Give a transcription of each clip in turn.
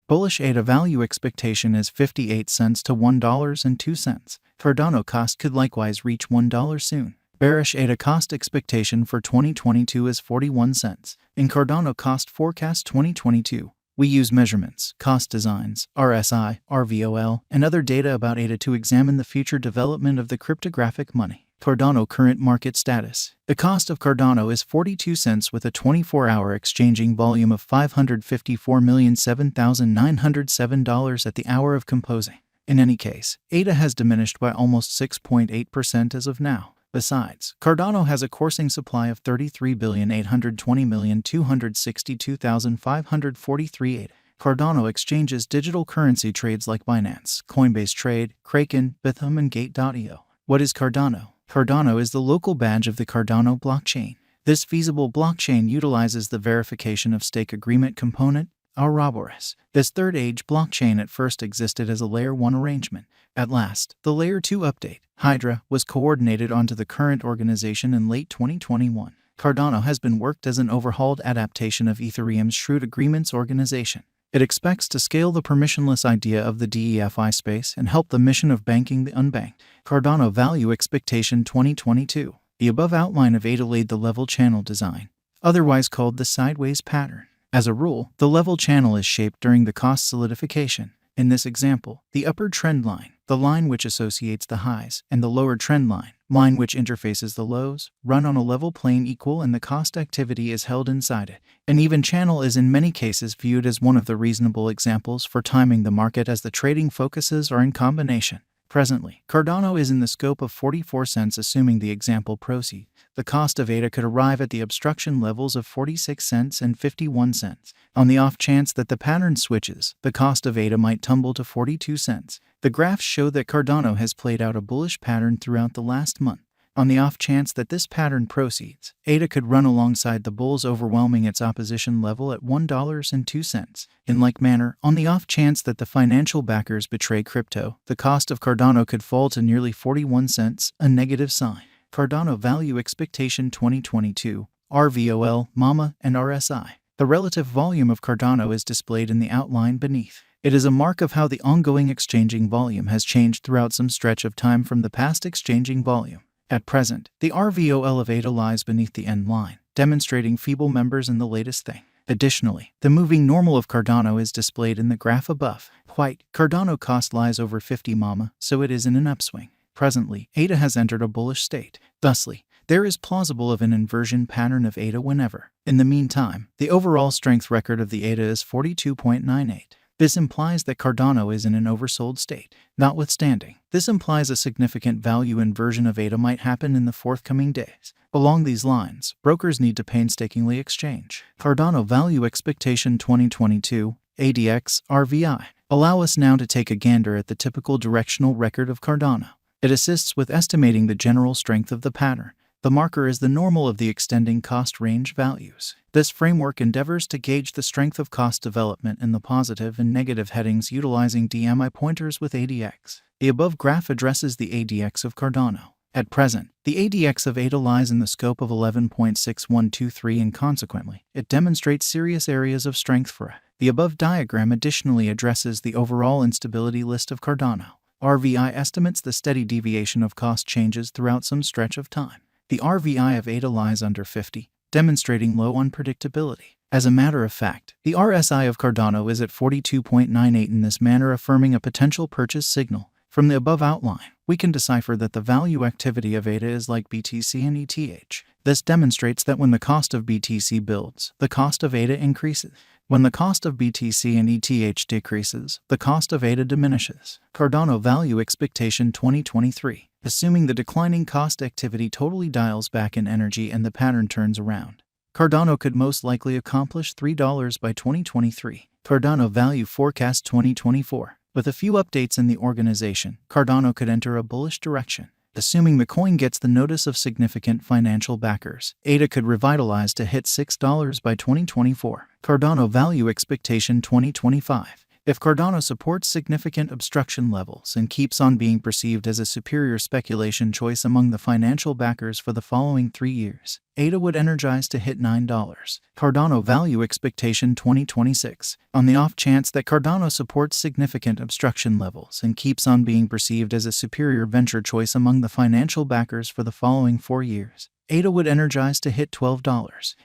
Bullish ADA value expectation is 58 cents to $1.02. Cardano cost could likewise reach $1 soon. Bearish ADA cost expectation for 2022 is 41 cents. In Cardano cost forecast 2022, we use measurements, cost designs, RSI, RVOL, and other data about ADA to examine the future development of the cryptographic money. Cardano current market status. The cost of Cardano is 42 cents with a 24-hour exchanging volume of $554,007,907 at the hour of composing. In any case, ADA has diminished by almost 6.8% as of now. Besides, Cardano has a coursing supply of 33,820,262,543 ADA. Cardano exchanges digital currency trades like Binance, Coinbase Trade, Kraken, Bithum, and Gate.io. What is Cardano? Cardano is the local badge of the Cardano blockchain. This feasible blockchain utilizes the verification of stake agreement component, Ouroboros. This third-age blockchain at first existed as a Layer 1 arrangement. At last, the Layer 2 update, Hydra, was coordinated onto the current organization in late 2021. Cardano has been worked as an overhauled adaptation of Ethereum's Shrewd Agreements organization. It expects to scale the permissionless idea of the DeFi space and help the mission of banking the unbanked. Cardano value expectation 2022. The above outline of ADA laid the level channel design, otherwise called the sideways pattern. As a rule, the level channel is shaped during the cost solidification. In this example, the upper trend line, the line which associates the highs, and the lower trend line which interfaces the lows, run on a level plane equal and the cost activity is held inside it. An even channel is in many cases viewed as one of the reasonable examples for timing the market as the trading focuses are in combination. Presently, Cardano is in the scope of 44 cents assuming the example proceed. The cost of ADA could arrive at the obstruction levels of 46 cents and 51 cents. On the off chance that the pattern switches, the cost of ADA might tumble to 42 cents. The graphs show that Cardano has played out a bullish pattern throughout the last month. On the off chance that this pattern proceeds, ADA could run alongside the bulls, overwhelming its opposition level at $1.02. In like manner, on the off chance that the financial backers betray crypto, the cost of Cardano could fall to nearly 41 cents, a negative sign. Cardano value expectation 2022, RVOL, MAMA, and RSI. The relative volume of Cardano is displayed in the outline beneath. It is a mark of how the ongoing exchanging volume has changed throughout some stretch of time from the past exchanging volume. At present, the RVOL of ADA lies beneath the end line, demonstrating feeble members in the latest thing. Additionally, the moving normal of Cardano is displayed in the graph above. White, Cardano cost lies over 50 MAMA, so it is in an upswing. Presently, ADA has entered a bullish state. Thusly, there is plausible of an inversion pattern of ADA whenever. In the meantime, the overall strength record of the ADA is 42.98. This implies that Cardano is in an oversold state. Notwithstanding, this implies a significant value inversion of ADA might happen in the forthcoming days. Along these lines, brokers need to painstakingly exchange. Cardano value expectation 2022, ADX, RVI. Allow us now to take a gander at the typical directional record of Cardano. It assists with estimating the general strength of the pattern. The marker is the normal of the extending cost range values. This framework endeavors to gauge the strength of cost development in the positive and negative headings utilizing DMI pointers with ADX. The above graph addresses the ADX of Cardano. At present, the ADX of ADA lies in the scope of 11.6123 and consequently, it demonstrates serious areas of strength for it. The above diagram additionally addresses the overall instability list of Cardano. RVI estimates the steady deviation of cost changes throughout some stretch of time. The RVI of ADA lies under 50, demonstrating low unpredictability. As a matter of fact, the RSI of Cardano is at 42.98 in this manner, affirming a potential purchase signal. From the above outline, we can decipher that the value activity of ADA is like BTC and ETH. This demonstrates that when the cost of BTC builds, the cost of ADA increases. When the cost of BTC and ETH decreases, the cost of ADA diminishes. Cardano value expectation 2023. Assuming the declining cost activity totally dials back in energy and the pattern turns around, Cardano could most likely accomplish $3 by 2023. Cardano value forecast 2024. With a few updates in the organization, Cardano could enter a bullish direction. Assuming the coin gets the notice of significant financial backers, ADA could revitalize to hit $6 by 2024. Cardano value expectation 2025. If Cardano supports significant obstruction levels and keeps on being perceived as a superior speculation choice among the financial backers for the following 3 years, ADA would energize to hit $9. Cardano Value Expectation 2026. On the off chance that Cardano supports significant obstruction levels and keeps on being perceived as a superior venture choice among the financial backers for the following 4 years, ADA would energize to hit $12.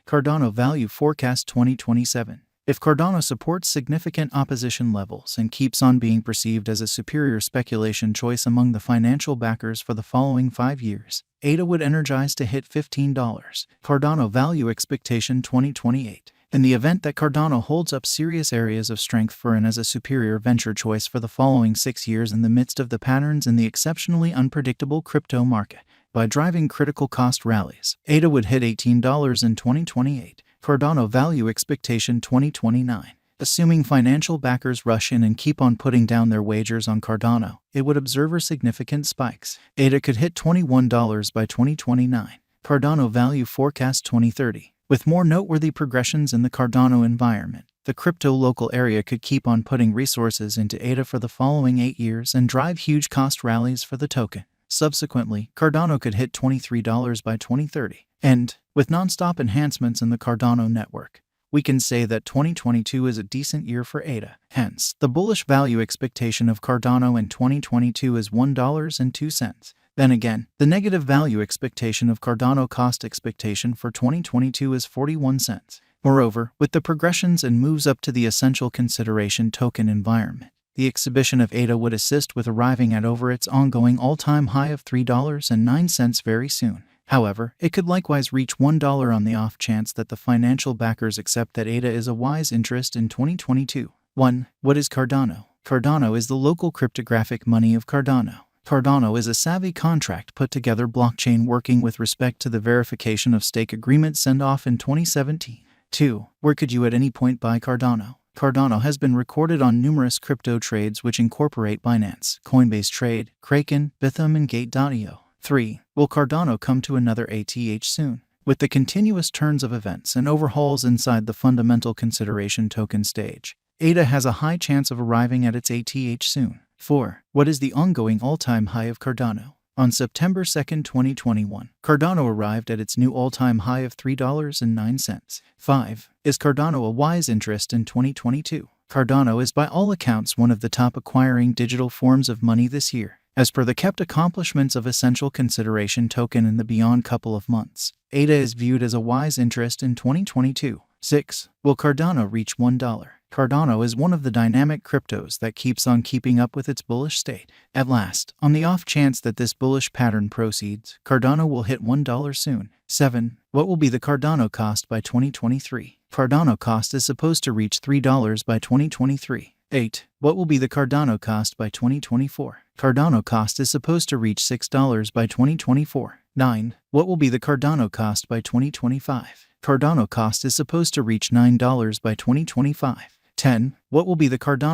Cardano Value Forecast 2027. If Cardano supports significant opposition levels and keeps on being perceived as a superior speculation choice among the financial backers for the following 5 years, ADA would energize to hit $15. Cardano Value Expectation 2028. In the event that Cardano holds up serious areas of strength for and as a superior venture choice for the following 6 years in the midst of the patterns in the exceptionally unpredictable crypto market, by driving critical cost rallies, ADA would hit $18 in 2028. Cardano Value Expectation 2029. Assuming financial backers rush in and keep on putting down their wagers on Cardano, it would observe significant spikes. ADA could hit $21 by 2029. Cardano Value Forecast 2030. With more noteworthy progressions in the Cardano environment, the crypto local area could keep on putting resources into ADA for the following 8 years and drive huge cost rallies for the token. Subsequently, Cardano could hit $23 by 2030. And, with non-stop enhancements in the Cardano network, we can say that 2022 is a decent year for ADA. Hence, the bullish value expectation of Cardano in 2022 is $1.02. Then again, the negative value expectation of Cardano cost expectation for 2022 is 41 cents. Moreover, with the progressions and moves up to the essential consideration token environment, the exhibition of ADA would assist with arriving at over its ongoing all-time high of $3.09 very soon. However, it could likewise reach $1 on the off chance that the financial backers accept that ADA is a wise interest in 2022. 1. What is Cardano? Cardano is the local cryptographic money of Cardano. Cardano is a savvy contract put together blockchain working with respect to the verification of stake agreement send-off in 2017. 2. Where could you at any point buy Cardano? Cardano has been recorded on numerous crypto trades which incorporate Binance, Coinbase Trade, Kraken, Bithum, and Gate.io. 3. Will Cardano come to another ATH soon? With the continuous turns of events and overhauls inside the fundamental consideration token stage, ADA has a high chance of arriving at its ATH soon. 4. What is the ongoing all-time high of Cardano? On September 2, 2021, Cardano arrived at its new all-time high of $3.09. 5. Is Cardano a wise interest in 2022? Cardano is by all accounts one of the top acquiring digital forms of money this year. As per the kept accomplishments of essential consideration token in the beyond couple of months, ADA is viewed as a wise interest in 2022. 6. Will Cardano reach $1? Cardano is one of the dynamic cryptos that keeps on keeping up with its bullish state. At last, on the off chance that this bullish pattern proceeds, Cardano will hit $1 soon. 7. What will be the Cardano cost by 2023? Cardano cost is supposed to reach $3 by 2023. 8. What will be the Cardano cost by 2024? Cardano cost is supposed to reach $6 by 2024. 9. What will be the Cardano cost by 2025? Cardano cost is supposed to reach $9 by 2025. 10. What will be the Cardano